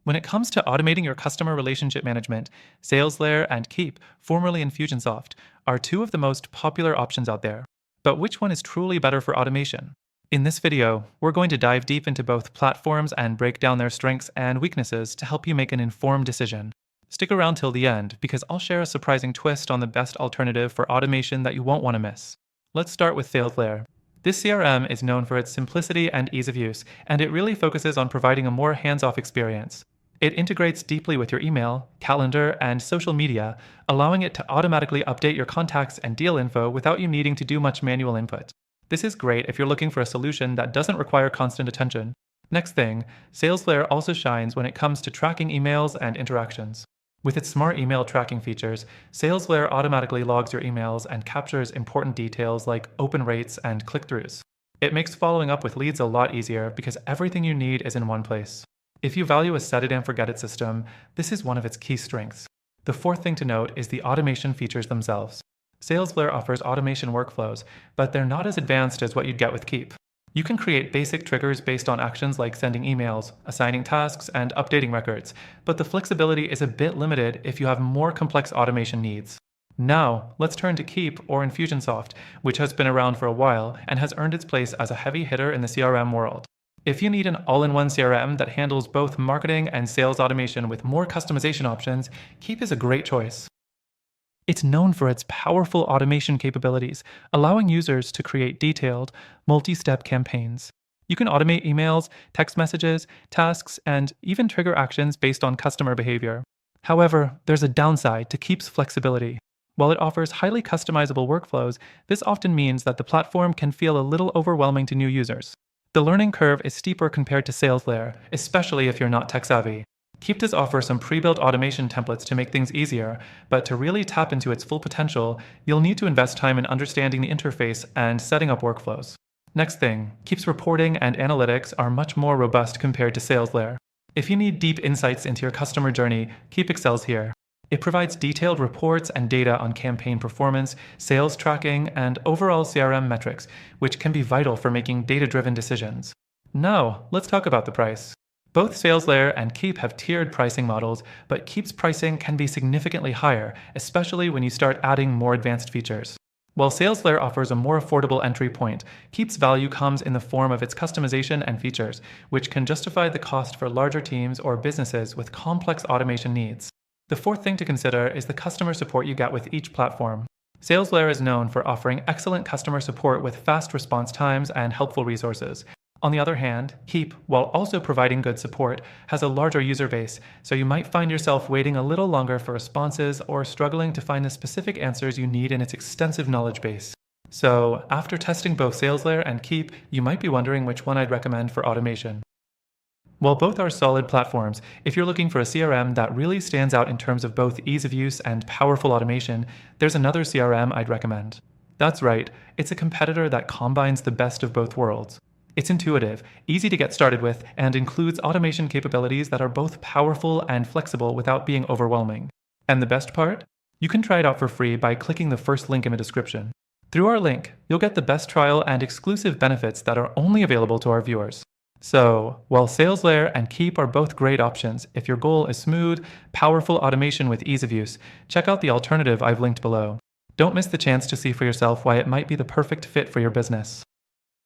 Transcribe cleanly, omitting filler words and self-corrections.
When it comes to automating your customer relationship management, Salesflare and Keap, formerly Infusionsoft, are two of the most popular options out there. But which one is truly better for automation? In this video, we're going to dive deep into both platforms and break down their strengths and weaknesses to help you make an informed decision. Stick around till the end because I'll share a surprising twist on the best alternative for automation that you won't want to miss. Let's start with Salesflare. This CRM is known for its simplicity and ease of use, and it really focuses on providing a more hands-off experience. It integrates deeply with your email, calendar, and social media, allowing it to automatically update your contacts and deal info without you needing to do much manual input. This is great if you're looking for a solution that doesn't require constant attention. Next thing, Salesflare also shines when it comes to tracking emails and interactions. With its smart email tracking features, Salesflare automatically logs your emails and captures important details like open rates and click-throughs. It makes following up with leads a lot easier because everything you need is in one place. If you value a set-it-and-forget-it system, this is one of its key strengths. The fourth thing to note is the automation features themselves. Salesflare offers automation workflows, but they're not as advanced as what you'd get with Keap. You can create basic triggers based on actions like sending emails, assigning tasks, and updating records, but the flexibility is a bit limited if you have more complex automation needs. Now, let's turn to Keap or Infusionsoft, which has been around for a while and has earned its place as a heavy hitter in the CRM world. If you need an all-in-one CRM that handles both marketing and sales automation with more customization options, Keap is a great choice. It's known for its powerful automation capabilities, allowing users to create detailed, multi-step campaigns. You can automate emails, text messages, tasks, and even trigger actions based on customer behavior. However, there's a downside to Keap's flexibility. While it offers highly customizable workflows, this often means that the platform can feel a little overwhelming to new users. The learning curve is steeper compared to Salesflare, especially if you're not tech-savvy. Keap does offer some pre-built automation templates to make things easier, but to really tap into its full potential, you'll need to invest time in understanding the interface and setting up workflows. Next thing, Keap's reporting and analytics are much more robust compared to Salesflare. If you need deep insights into your customer journey, Keap excels here. It provides detailed reports and data on campaign performance, sales tracking, and overall CRM metrics, which can be vital for making data-driven decisions. Now, let's talk about the price. Both Salesflare and Keap have tiered pricing models, but Keap's pricing can be significantly higher, especially when you start adding more advanced features. While Salesflare offers a more affordable entry point, Keap's value comes in the form of its customization and features, which can justify the cost for larger teams or businesses with complex automation needs. The fourth thing to consider is the customer support you get with each platform. Salesflare is known for offering excellent customer support with fast response times and helpful resources. On the other hand, Keap, while also providing good support, has a larger user base, so you might find yourself waiting a little longer for responses or struggling to find the specific answers you need in its extensive knowledge base. So, after testing both Salesflare and Keap, you might be wondering which one I'd recommend for automation. While both are solid platforms, if you're looking for a CRM that really stands out in terms of both ease of use and powerful automation, there's another CRM I'd recommend. That's right, it's a competitor that combines the best of both worlds. It's intuitive, easy to get started with, and includes automation capabilities that are both powerful and flexible without being overwhelming. And the best part? You can try it out for free by clicking the first link in the description. Through our link, you'll get the best trial and exclusive benefits that are only available to our viewers. So, while Salesflare and Keap are both great options, if your goal is smooth, powerful automation with ease of use, check out the alternative I've linked below. Don't miss the chance to see for yourself why it might be the perfect fit for your business.